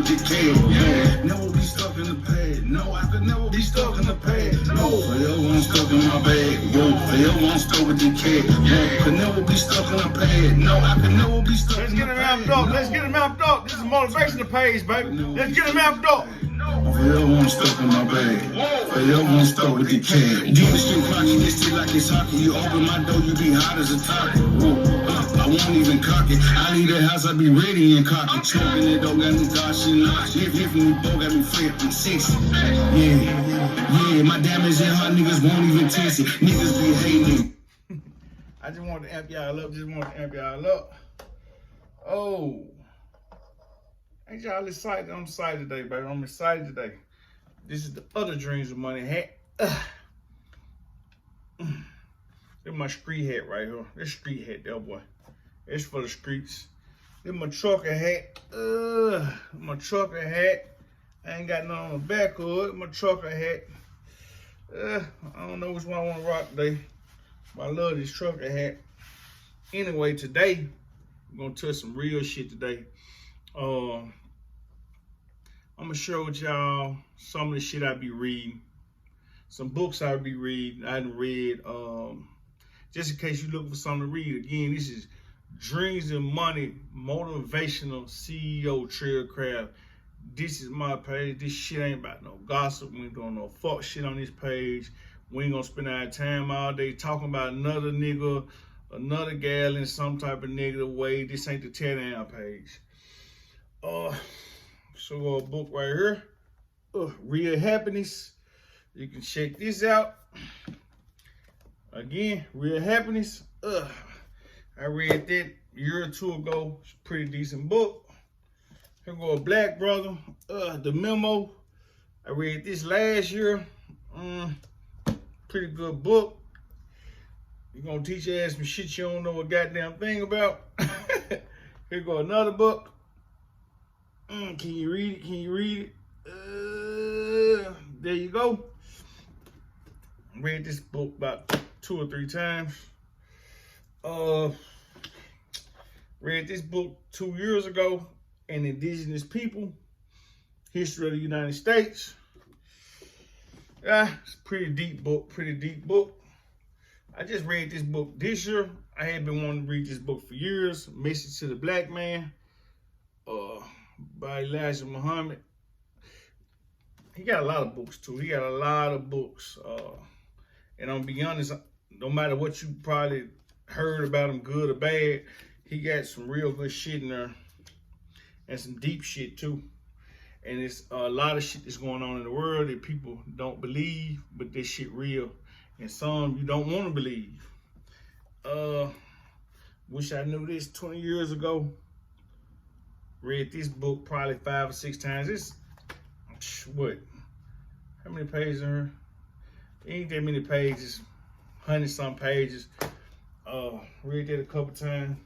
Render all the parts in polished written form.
decay. Yeah. Never be stuck in the past. No, I could never be stuck in the past. No, forever I'm stuck in my bag. Whoa, forever I'm stuck with decay. Whoa, could never be stuck in the past. No, I could never be stuck in the past. Let's get him amped up. This is a motivational page, baby. Let's get him amped up. Forever I'm stuck in my bag. Forever I'm stuck with the cat. Deep street clocky, this shit like it's hockey. You open my door, you be hot as a topic. I won't even cock it. I leave the house, I be ready and cocky. Choking it, don't got me dodging. Lifting me, both got me flipping 60. Yeah, my damage in hot niggas won't even test it. Niggas be hating. I just want to amp y'all up. Oh. Ain't y'all excited? I'm excited today, baby. I'm excited today. This is the other Dreams of Money hat. This is my street hat right here. This street hat there, boy. It's for the streets. This is my trucker hat. My trucker hat. I ain't got nothing on the back of it. My trucker hat. I don't know which one I want to rock today. But I love this trucker hat. Anyway, today, we're going to touch some real shit today. I'm gonna share with y'all some of the shit I be reading, some books I be reading. I done read, just in case you looking for something to read. Again, this is Dreams of Money Motivational CEO Trell Craft. This is my page. This shit ain't about no gossip. We ain't doing no fuck shit on this page. We ain't gonna spend our time all day talking about another nigga, another gal in some type of negative way. This ain't the tear down page. So a book right here, Real Happiness. You can check this out. Again, Real Happiness. I read that a year or two ago. It's a pretty decent book. Here go a black brother. The Memo. I read this last year. Pretty good book. You're gonna teach your ass some shit you don't know a goddamn thing about. Here go another book. Can you read it? Can you read it? There you go. Read this book about 2 or 3 times. Read this book 2 years ago, an Indigenous People, History of the United States. It's a pretty deep book, I just read this book this year. I had been wanting to read this book for years, Message to the Black Man, by Elijah Muhammad. He got a lot of books too. And I'm gonna be honest, no matter what you probably heard about him, good or bad, he got some real good shit in there and some deep shit too. And it's a lot of shit that's going on in the world that people don't believe, but this shit real. And some you don't want to believe. Wish I knew this 20 years ago. Read this book probably 5 or 6 times. It's, what? How many pages are here? Ain't that many pages. 100-some pages. Read that a couple times.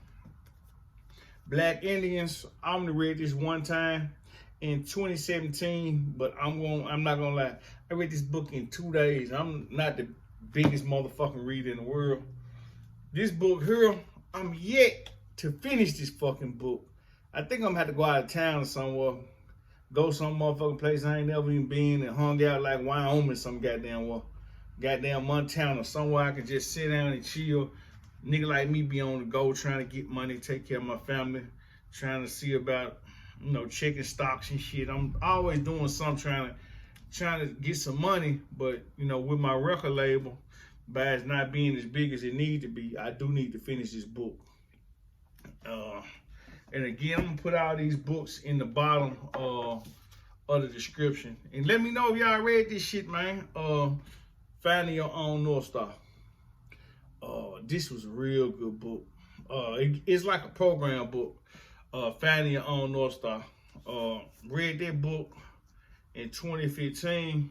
Black Indians. I only read this one time in 2017, but I'm not gonna lie. I read this book in 2 days. I'm not the biggest motherfucking reader in the world. This book here, I'm yet to finish this fucking book. I think I'm gonna have to go out of town or somewhere. Go some motherfucking place I ain't never even been and hung out like Wyoming, some goddamn Montana, somewhere I can just sit down and chill. Nigga like me be on the go trying to get money, take care of my family, trying to see about, checking stocks and shit. I'm always doing something trying to get some money, but with my record label, by it not being as big as it need to be, I do need to finish this book. And again, I'm gonna put all these books in the bottom of the description. And let me know if y'all read this shit, man. Finding Your Own North Star. This was a real good book. It's like a program book. Finding Your Own North Star. Read that book in 2015.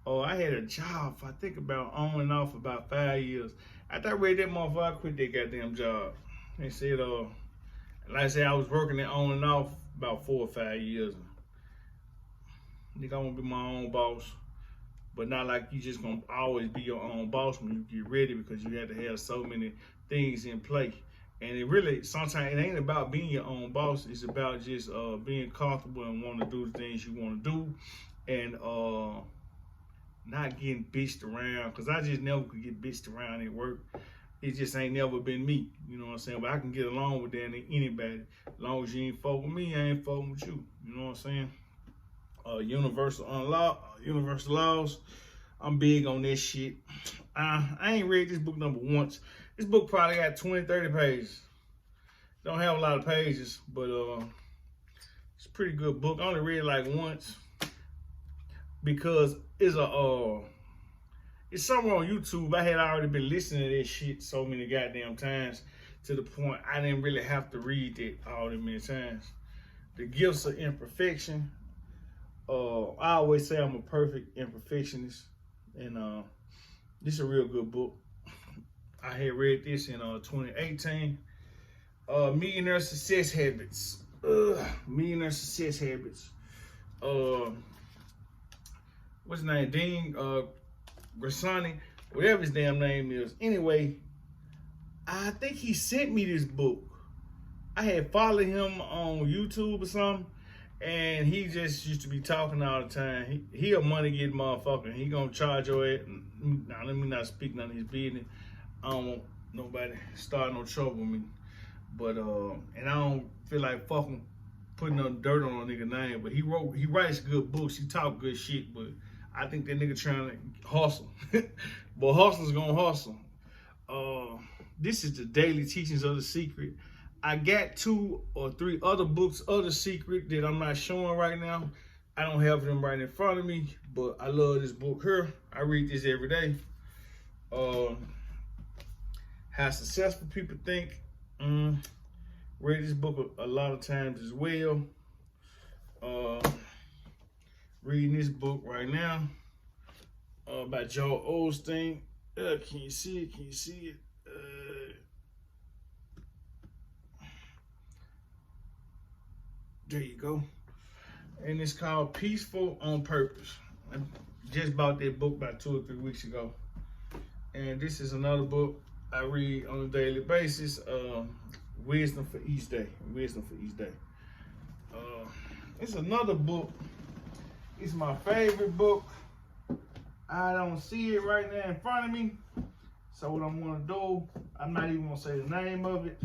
I had a job, I think about on and off about 5 years. After I read that motherfucker, I quit that goddamn job. They said, like I said, I was working it on and off about 4 or 5 years. I think I want to be my own boss, but not like you just gonna always be your own boss when you get ready, because you have to have so many things in play. And it really, sometimes it ain't about being your own boss. It's about just being comfortable and wanting to do the things you want to do, and not getting bitched around. Cause I just never could get bitched around at work. It just ain't never been me. You know what I'm saying? But I can get along with that and anybody. As long as you ain't fuck with me, I ain't fucking with you. You know what I'm saying? Universal laws. I'm big on this shit. I ain't read this book number once. This book probably got 20, 30 pages. Don't have a lot of pages, but it's a pretty good book. I only read it like once because it's somewhere on YouTube. I had already been listening to this shit so many goddamn times to the point I didn't really have to read it all that many times. The Gifts of Imperfection. I always say I'm a perfect imperfectionist, and this is a real good book. I had read this in 2018. Millionaire Success Habits. Millionaire Success Habits. What's his name? Dean Grassani, whatever his damn name is. Anyway, I think he sent me this book. I had followed him on YouTube or something, and he just used to be talking all the time. He a money getting motherfucker. He gonna charge your ass. Now let me not speak none of his business. I don't want nobody starting no trouble with me. But and I don't feel like fucking putting no dirt on a nigga name. But he writes good books. He talk good shit. But I think that nigga trying to hustle. But hustlers gonna hustle. This is the Daily Teachings of the Secret. I got 2 or 3 other books of the Secret that I'm not showing right now. I don't have them right in front of me, but I love this book here. I read this every day. How Successful People Think. Read this book a lot of times as well. Reading this book right now by Joel Osteen. Can you see it? Can you see it? There you go. And it's called Peaceful on Purpose. I just bought that book about 2 or 3 weeks ago. And this is another book I read on a daily basis. Wisdom for Each Day. Wisdom for Each Day. It's another book. It's my favorite book. I don't see it right now in front of me. So what I'm going to do, I'm not even going to say the name of it.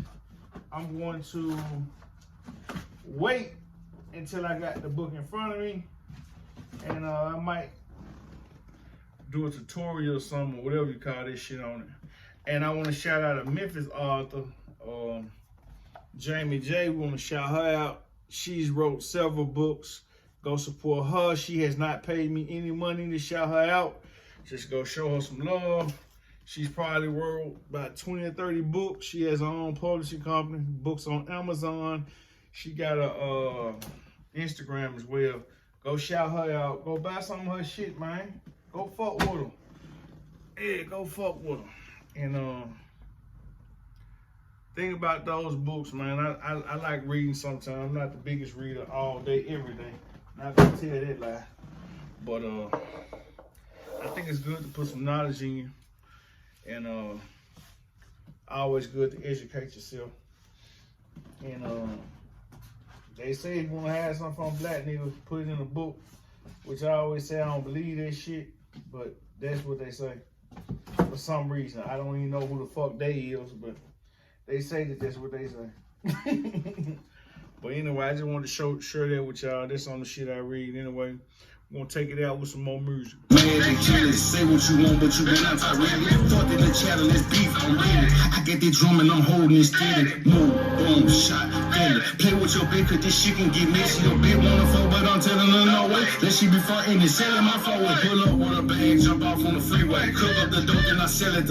I'm going to wait until I got the book in front of me, and I might do a tutorial or something, or whatever you call this shit on it. And I want to shout out a Memphis author, Jamie J. We want to shout her out. She's wrote several books. Go support her. She has not paid me any money to shout her out. Just go show her some love. She's probably wrote about 20 or 30 books. She has her own publishing company, books on Amazon. She got a Instagram as well. Go shout her out. Go buy some of her shit, man. Go fuck with her. Yeah, go fuck with her. And think about those books, man. I like reading sometimes. I'm not the biggest reader all day, every day. Not gonna tell that lie. But I think it's good to put some knowledge in you. And always good to educate yourself. And they say if you want to have something from black niggas, put it in a book. Which I always say I don't believe that shit, but that's what they say. For some reason, I don't even know who the fuck they is, but they say that that's what they say. But anyway, I just wanted to share that with y'all. That's on the shit I read anyway. We're gonna take it out with some more music. Man, they jealous. Say what you want, but you better not ready. Fuck in the channel, let's beef, I'm ready. I get the drum and I'm holding it steady. Move, boom, shot, feel it. Play with your bitch, cause this shit can get messy. Your bitch wanna fuck, but I'm telling her no way. Let she be frontin' and selling my flow. Pull up with a bag, jump off on the freeway. Cook up the dope and I sell it.